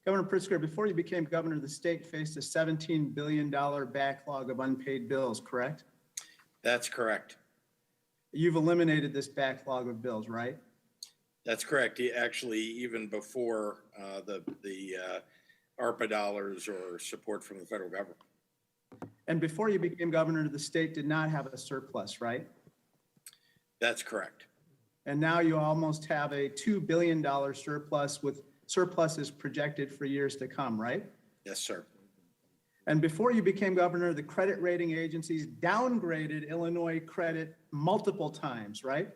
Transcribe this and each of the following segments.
Governor Pritzker, before you became governor, the state faced a $17 billion backlog of unpaid bills, correct? That's correct. You've eliminated this backlog of bills, right? That's correct. Actually, even before the ARPA dollars or support from the federal government. And before you became governor, the state did not have a surplus, right? That's correct. And now you almost have a $2 billion surplus with surpluses projected for years to come, right? Yes, sir. And before you became governor, the credit rating agencies downgraded Illinois credit multiple times, right?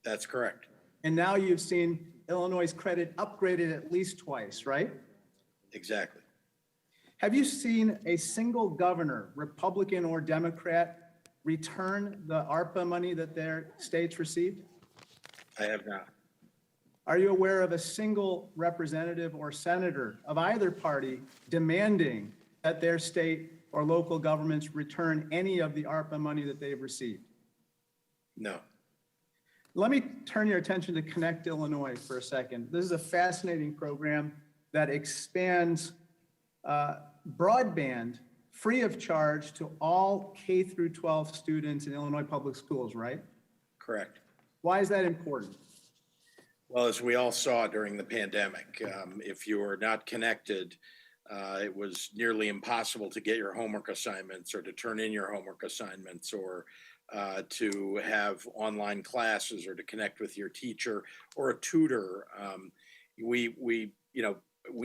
That's correct. And now you've seen Illinois' credit upgraded at least twice, right? Exactly. Have you seen a single governor, Republican or Democrat, return the ARPA money that their states received? I have not. Are you aware of a single representative or senator of either party demanding that their state or local governments return any of the ARPA money that they've received? No. Let me turn your attention to Connect Illinois for a second. This is a fascinating program that expands broadband free of charge to all K through 12 students in Illinois public schools, right? Correct. Why is that important? Well, as we all saw during the pandemic, if you were not connected, it was nearly impossible to get your homework assignments or to turn in your homework assignments or to have online classes or to connect with your teacher or a tutor. We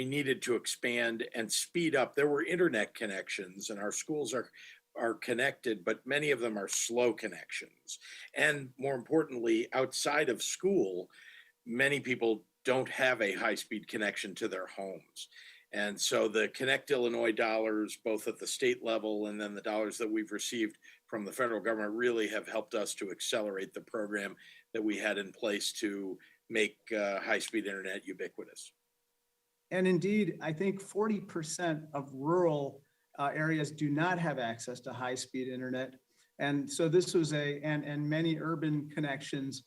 needed to expand and speed up. There were internet connections, and our schools are connected, but many of them are slow connections. And more importantly, outside of school, many people don't have a high-speed connection to their homes. And so the Connect Illinois dollars, both at the state level and then the dollars that we've received from the federal government, really have helped us to accelerate the program that we had in place to make high-speed internet ubiquitous. And indeed, I think 40% of rural areas do not have access to high-speed internet. And so this was and many urban connections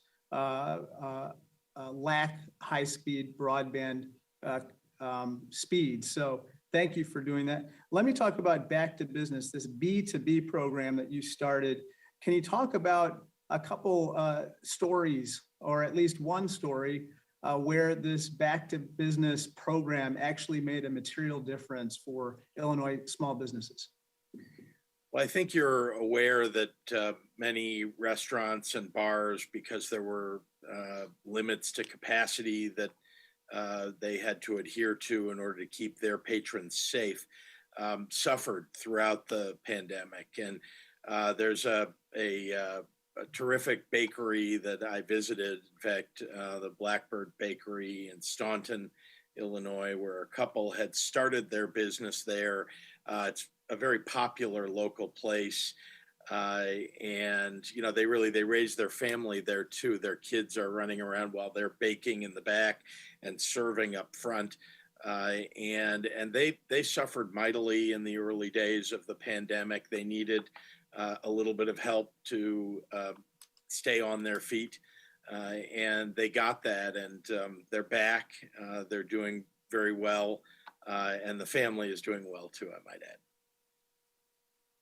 lack high-speed broadband speed. So thank you for doing that. Let me talk about Back to Business, this B2B program that you started. Can you talk about a couple stories, or at least one story, where this Back to Business program actually made a material difference for Illinois small businesses? Well, I think you're aware that many restaurants and bars, because there were limits to capacity that they had to adhere to in order to keep their patrons safe, suffered throughout the pandemic. And there's a terrific bakery that I visited, in fact, the Blackbird Bakery in Staunton, Illinois, where a couple had started their business there. It's a very popular local place. And, you know, they raise their family there too. Their kids are running around while they're baking in the back and serving up front. And they suffered mightily in the early days of the pandemic. They needed a little bit of help to stay on their feet. And they got that, and they're back. They're doing very well. And the family is doing well too, I might add.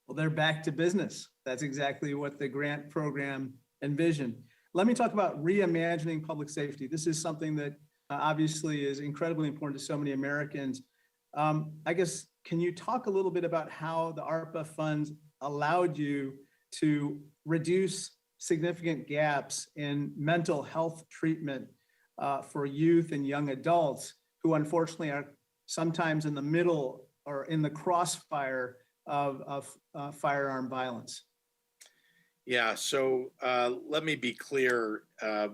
Well, they're back to business. That's exactly what the grant program envisioned. Let me talk about reimagining public safety. This is something that obviously is incredibly important to so many Americans. I guess, can you talk a little bit about how the ARPA funds allowed you to reduce significant gaps in mental health treatment for youth and young adults who unfortunately are sometimes in the middle or in the crossfire of firearm violence? Yeah, so let me be clear.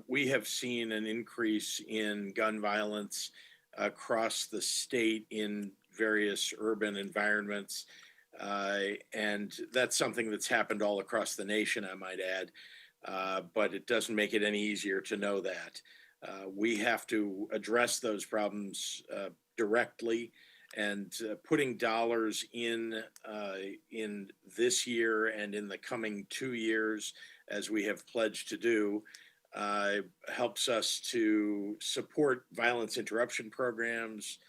We have seen an increase in gun violence across the state in various urban environments. And that's something that's happened all across the nation, I might add. But it doesn't make it any easier to know that. We have to address those problems directly, and putting dollars in this year and in the coming 2 years, as we have pledged to do, helps us to support violence interruption programs,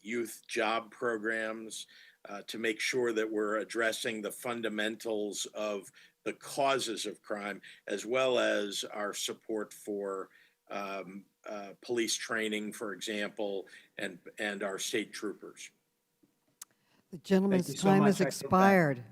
youth job programs, to make sure that we're addressing the fundamentals of the causes of crime, as well as our support for police training, for example, and our state troopers. The Thank gentleman's you so time much. has I yield back. expired.